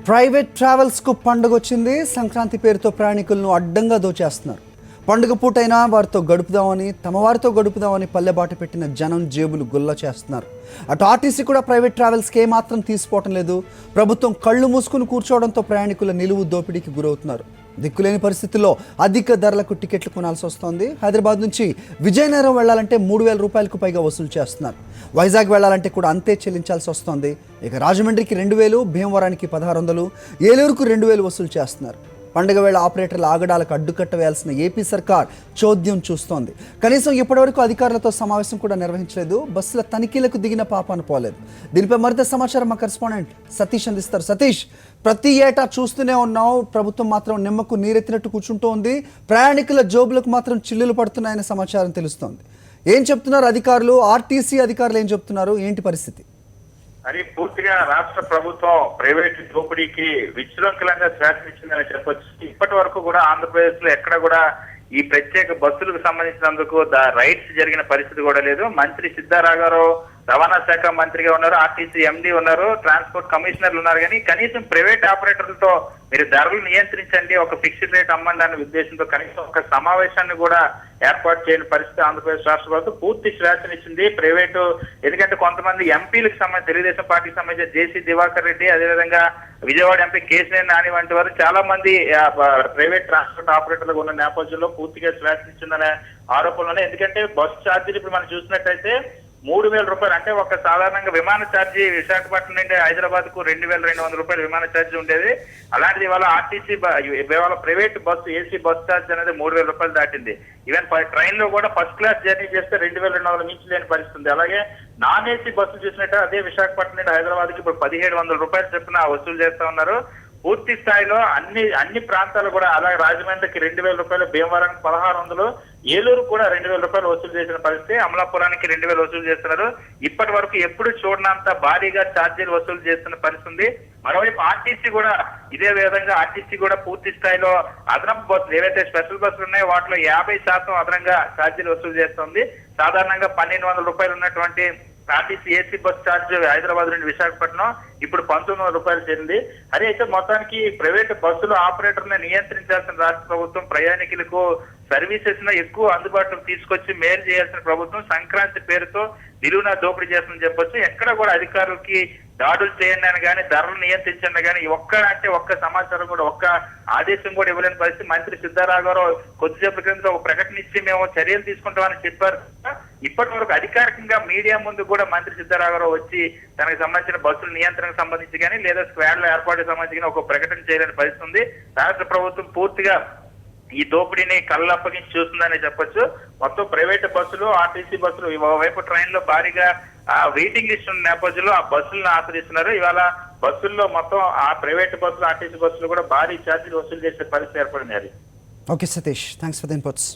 Private ట్రావెల్స్కు పండుగ వచ్చింది. సంక్రాంతి పేరుతో ప్రయాణికులను అడ్డంగా దోచేస్తున్నారు. పండుగ పూటైనా వారితో గడుపుదామని, తమ వారితో గడుపుదామని పల్లెబాట పెట్టిన జనం జేబులు గుల్ల చేస్తున్నారు. అటు ఆర్టీసీ కూడా ప్రైవేట్ ట్రావెల్స్కి ఏమాత్రం తీసిపోవటం లేదు. ప్రభుత్వం కళ్ళు మూసుకుని కూర్చోవడంతో ప్రయాణికుల నిలువు దోపిడీకి గురవుతున్నారు. దిక్కులేని పరిస్థితుల్లో అధిక ధరలకు టికెట్లు కొనాల్సి వస్తోంది. హైదరాబాద్ నుంచి విజయనగరం వెళ్లాలంటే 3,000 రూపాయలకు పైగా వసూలు చేస్తున్నారు. వైజాగ్ వెళ్లాలంటే కూడా అంతే చెల్లించాల్సి వస్తోంది. ఇక రాజమండ్రికి 2,000, భీమవరానికి 1,600, ఏలూరుకు 2,000 వసూలు చేస్తున్నారు. పండుగ వేళ ఆపరేటర్ల ఆగడాలకు అడ్డుకట్ట వేయాల్సిన ఏపీ సర్కార్ చోద్యం చూస్తోంది. కనీసం ఇప్పటివరకు అధికారులతో సమావేశం కూడా నిర్వహించలేదు. బస్సుల తనిఖీలకు దిగిన పాపాను పోలేదు. దీనిపై మరింత సమాచారం మా కరెస్పాండెంట్ సతీష్ అందిస్తారు. సతీష్, ప్రతి ఏటా చూస్తూనే ఉన్నాం, ప్రభుత్వం మాత్రం నిమ్మకు నీరెత్తినట్టు కూర్చుంటూ ఉంది. ప్రయాణికుల జోబులకు మాత్రం చిల్లులు పడుతున్నాయనే సమాచారం తెలుస్తోంది. ఏం చెప్తున్నారు అధికారులు? ఆర్టీసీ అధికారులు ఏం చెప్తున్నారు? ఏంటి పరిస్థితి? అది పూర్తిగా రాష్ట్ర ప్రభుత్వం ప్రైవేటు దోపిడీకి విశృంఖలంగా శాసించిందని చెప్పొచ్చు. ఇప్పటి వరకు కూడా ఆంధ్రప్రదేశ్ లో ఎక్కడ కూడా ఈ ప్రత్యేక బస్సులకు సంబంధించినందుకు రైడ్స్ జరిగిన పరిస్థితి కూడా లేదు. మంత్రి సిద్ధారాఘవరావు రవాణా శాఖ మంత్రిగా ఉన్నారు, ఆర్టీసీ ఎండీ ఉన్నారు, ట్రాన్స్పోర్ట్ కమిషనర్లు ఉన్నారు. కానీ కనీసం ప్రైవేట్ ఆపరేటర్లతో మీరు ధరలు నియంత్రించండి, ఒక ఫిక్స్డ్ రేట్ అమ్మండి అనే ఉద్దేశంతో కనీసం ఒక సమావేశాన్ని కూడా ఏర్పాటు చేయని పరిస్థితి ఆంధ్రప్రదేశ్ రాష్ట్ర ప్రభుత్వం పూర్తి శ్రేయస్సునిచ్చింది ప్రైవేటు. ఎందుకంటే కొంతమంది ఎంపీలకు సంబంధించి తెలుగుదేశం పార్టీకి సంబంధించిన జేసీ దివాకర్ రెడ్డి, అదేవిధంగా విజయవాడ ఎంపీ కేసీఆర్ నాని వంటి వారు చాలా మంది ప్రైవేట్ ట్రాన్స్పోర్ట్ ఆపరేటర్లకు ఉన్న నేపథ్యంలో పూర్తిగా శ్రేయస్సునిచ్చిందనే ఆరోపణలు ఉన్నాయి. ఎందుకంటే బస్సు ఛార్జీలు ఇప్పుడు మనం చూసినట్టయితే 3,000 రూపాయలు, అంటే ఒక సాధారణంగా విమాన ఛార్జీ విశాఖపట్నం నుండి హైదరాబాద్ కు 2,200 రూపాయలు విమాన ఛార్జీ ఉండేది. అలాంటిది ఇవాళ ఆర్టీసీ ఇవాళ private bus AC bus charge అనేది 3,000 రూపాయలు దాటింది. ఈవెన్ ట్రైన్ లో కూడా ఫస్ట్ క్లాస్ జర్నీ చేస్తే 2,200 మించి లేని పరిస్థితి. అలాగే నాన్ ఏసీ బస్సు చూసినట్టు అదే విశాఖపట్నం నుండి హైదరాబాద్ కి ఇప్పుడు 1,700 రూపాయలు చొప్పున వసూలు చేస్తా ఉన్నారు. పూర్తి స్థాయిలో అన్ని ప్రాంతాలు కూడా, అలాగే రాజమండ్రికి 2,000 రూపాయలు, భీమవరానికి 1,600, ఏలూరు కూడా 2,000 రూపాయలు వసూలు చేసిన పరిస్థితి. అమలాపురానికి 2,000 వసూలు చేస్తున్నారు. ఇప్పటి వరకు ఎప్పుడు చూడనంత భారీగా ఛార్జీలు వసూలు చేస్తున్న పరిస్థితి. మరోవైపు ఆర్టీసీ కూడా ఇదే విధంగా ఆర్టీసీ కూడా పూర్తి స్థాయిలో అదనపు బస్సులు ఏవైతే స్పెషల్ బస్సులు ఉన్నాయో వాటిలో 50% అదనంగా ఛార్జీలు వసూలు చేస్తుంది. సాధారణంగా 1,200 రూపాయలు ఉన్నటువంటి RTC AC bus charge Hyderabad నుండి విశాఖపట్నం ఇప్పుడు 1,900 రూపాయలు చేరింది. అదే అయితే మొత్తానికి ప్రైవేట్ బస్సులు ఆపరేటర్ని నియంత్రించాల్సిన రాష్ట్ర ప్రభుత్వం, ప్రయాణికులకు సర్వీసెస్ ను ఎక్కువ అందుబాటులోకి తీసుకొచ్చి మేలు చేయాల్సిన ప్రభుత్వం సంక్రాంతి పేరుతో నిలువున దోపిడీ చేస్తుందని చెప్పొచ్చు. ఎక్కడ కూడా అధికారులకి దాడులు చేయండి అని కానీ, ధరలు నియంత్రించండి కానీ ఒక్క సమాచారం కూడా, ఒక్క ఆదేశం కూడా ఇవ్వలేని పరిస్థితి. మంత్రి సిద్ధారాఘవరావు కొద్దిసేపటి క్రితం ఒక ప్రకటన ఇచ్చి మేము చర్యలు తీసుకుంటామని చెప్పారు. ఇప్పటి వరకు అధికారికంగా మీడియా ముందు కూడా మంత్రి సిద్ధారాఘవరావు వచ్చి తనకు సంబంధించిన బస్సుల నియంత్రణకు సంబంధించి కానీ, లేదా స్క్వాడ్ల ఏర్పాటుకు సంబంధించి ఒక ప్రకటన చేయలేని పరిస్థితి ఉంది. రాష్ట్ర ప్రభుత్వం పూర్తిగా ఈ దోపిడీని కళ్ళప్పగించి చూస్తుందని చెప్పొచ్చు. మొత్తం ప్రైవేట్ బస్సులు, ఆర్టీసీ బస్సులు వైపు ట్రైన్ లో భారీగా వెయిటింగ్ లిస్ట్ ఉన్న నేపథ్యంలో ఆ బస్సులను ఆశ్రయిస్తున్నారు. ఇవాళ బస్సుల్లో మొత్తం ఆ ప్రైవేట్ బస్సులు, ఆర్టీసీ బస్సులు కూడా భారీ ఛార్జీలు వసూలు చేసే పరిస్థితి ఏర్పడింది. Okay Satish, thanks for the inputs.